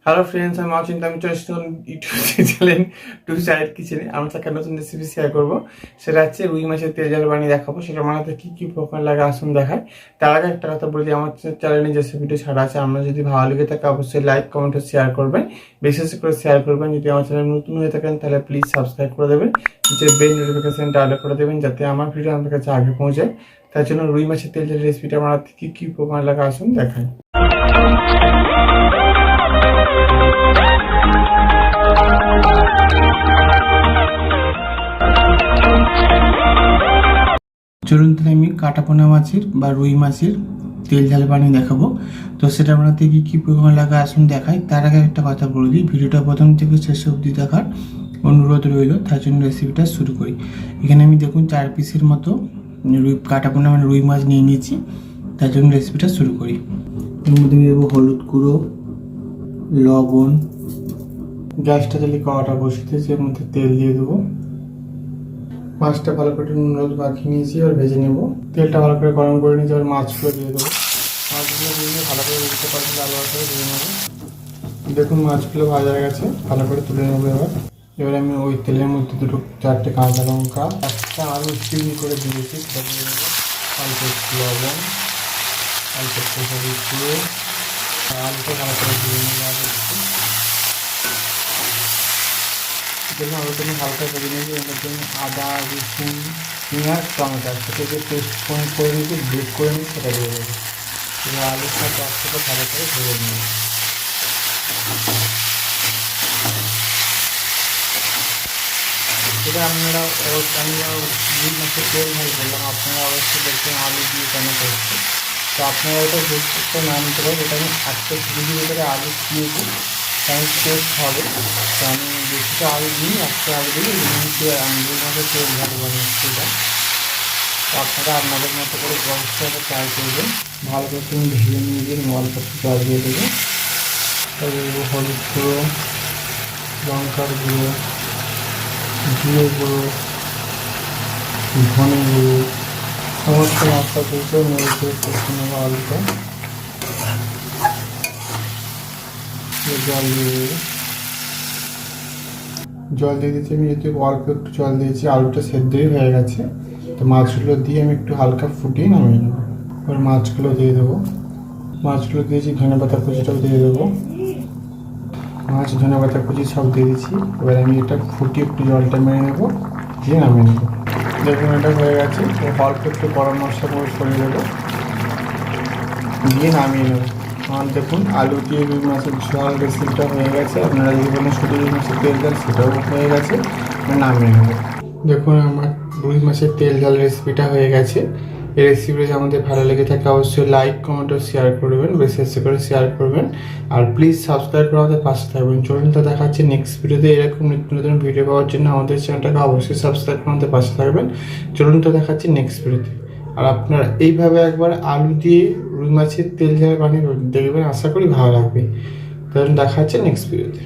Hello friends, আমি অচিন্ত। আমি চলে এসেছি ইউটিউব চ্যানেল টু সাইড কিচেনে। আমরা একটা নতুন রেসিপি শেয়ার করবো। সেটা হচ্ছে রুই মাছের তেল ঝাল বানিয়ে দেখাবো। সেটা বানাতে কী কী উপকরণ লাগে আসুন দেখায়। তার আগে একটা কথা বলি, আমার চ্যানেলে যে ভিডিও ছাড়া আছে, আমরা যদি ভালো লেগে থাকে অবশ্যই লাইক কমেন্ট ও শেয়ার করবেন। বিশেষ করে শেয়ার করবেন। যদি আমার চ্যানেল নতুন হয়ে থাকেন তাহলে প্লিজ সাবস্ক্রাইব করে দেবেন, যে বেল নোটিফিকেশনটা অল করে দেবেন, যাতে আমার ভিডিও আপনার কাছে আগে পৌঁছায়। তার জন্য রুই মাছের তেল ঝাল রেসিপিটা বানাতে কী কী উপকরণ লাগে আসুন দেখায়। চলুন তাহলে আমি কাটাপোনা মাছের বা রুই মাছের তেল ঝাল বানিয়ে দেখাবো। তো সেটা বানাতে কী কী উপকরণ লাগে আসুন দেখাই। তার আগে একটা কথা বলে দিই, ভিডিওটা প্রথম থেকে শেষ অবধি দেখার অনুরোধ রইল। তার জন্য রেসিপিটা শুরু করি। এখানে আমি দেখুন 4 পিসের মতো রুই কাটাপোনা মানে রুই মাছ নিয়ে নিয়েছি। তার জন্য রেসিপিটা শুরু করি। এর মধ্যে আমি দেবো হলুদ গুঁড়ো, লবণ। গ্যাসটা তাহলে কড়াটা বসিয়ে দিয়েছি, এর মধ্যে তেল দিয়ে দেবো। মাছটা ভালো করে নুন হলুদ মাখিয়ে নিয়েছি, এবার ভেজে নেবো। তেলটা ভালো করে গরম করে নিয়েছি, এবার মাছগুলো দিয়ে দেবো। মাছগুলো দিয়ে ভালো করে উঠতে পারছি, লাল লাল করে ভেজে নেবো। দেখুন মাছগুলো ভাজা হয়ে গেছে, ভালো করে তুলে নেবো। এবার আমি ওই তেলের মধ্যে 4টে কাঁচা লঙ্কা, একটা আলু চিনি করে দিয়েছি, সেটা দিয়ে দেবো। অল্প একটু লবণ, অল্প একটু হলুদ গুঁড়ো, আলুটা ভালো করে দিয়ে নেবো। দেখুন আলুটা আমি হালকা ভেজে নিয়েছি। এর মধ্যে আমি আদা, রসুন, পেঁয়াজ, টমেটো সেটাকে পেস্ট করে নিয়েছি, ব্রেক করে নিয়েছি, সেটা দিয়ে দেবো। এবার আলুর সাথে একসাথে ভালো করে ভেজে নিই। এটা আপনারা আমি রুই মাছের তেল ঝাল বললাম, আপনারা অবশ্যই দেখবেন আলু দিয়ে কেন করছে। তো আপনারা ওটা একটা না নিতে পারেন। এটা আমি একটা ঝুড়ির ভিতরে আলু দিয়েছি, কারণ টেস্ট হবে। তো আমি বেশিটা আলু দিই, একটা আলু দিই, আমি রুই মাছের তেল ঝাল বানিয়েছি এটা। তো আপনারা আপনাদের মতো করে ব্যবস্থাটা ট্রাই করবেন। ভালো করে তুমি ভেজে নিয়ে দিয়ে অল্প একটু জল দিয়ে দেবে। তারপরে হলুদ গুঁড়ো, লঙ্কার গুঁড়ো, জিরে গুঁড়ো, ধনে গুঁড়ো, সমস্ত মশলা দিয়ে নেড়ে কষে নেবো। আলুটা জল দিয়ে দেবো। জল দিয়ে দিচ্ছি আমি, যেহেতু অল্প একটু জল দিয়েছি, আলুটা সেদ্ধই হয়ে গেছে। তো মাছগুলো দিয়ে আমি একটু হালকা ফুটিয়ে নামিয়ে নেবো। এবার মাছগুলো দিয়ে দেবো। মাছগুলো দিয়েছি, ধনেপাতা কুচিটাও দিয়ে দেবো। মাছ ধনেপাতা কুচি সব দিয়ে দিচ্ছি। এবার আমি এটা ফুটিয়ে একটু জলটা মেরে নেবো, দিয়ে নামিয়ে নেবো। দেখুন এটা হয়ে গেছে। অল্প একটু গরম মশলা করে ছড়িয়ে দেবো, দিয়ে নামিয়ে নেবো। আমার দেখুন আলু দিয়ে রুই মাছের ঝোল রেসিপিটা হয়ে গেছে। আপনারা যদি বলেন শুধু রুই মাছের তেল ঝাল, সেটাও হয়ে গেছে। নামিয়ে নেবো। দেখুন আমার রুই মাছের তেল ঝাল রেসিপিটা হয়ে গেছে। এই রেসিপিটা যদি আমাদের ভালো লেগে থাকে অবশ্যই লাইক কমেন্ট ও শেয়ার করবেন, বেশি বেশি করে শেয়ার করবেন। আর প্লিজ সাবস্ক্রাইব করে আমাদের পাশে থাকবেন। চলুন তো দেখাচ্ছি নেক্সট ভিডিওতে। এরকম নিত্য নতুন ভিডিও পাওয়ার জন্য আমাদের চ্যানেলটাকে অবশ্যই সাবস্ক্রাইব করে আমাদের পাশে থাকবেন। চলুন তো দেখাচ্ছি নেক্সট ভিডিওতে। আর আপনারা এইভাবে একবার আলু দিয়ে রুই মাছের তেল ঝাল বানিয়ে দেখবেন, আশা করি ভালো লাগবে। তখন দেখা হচ্ছে নেক্সট ভিডিওতে।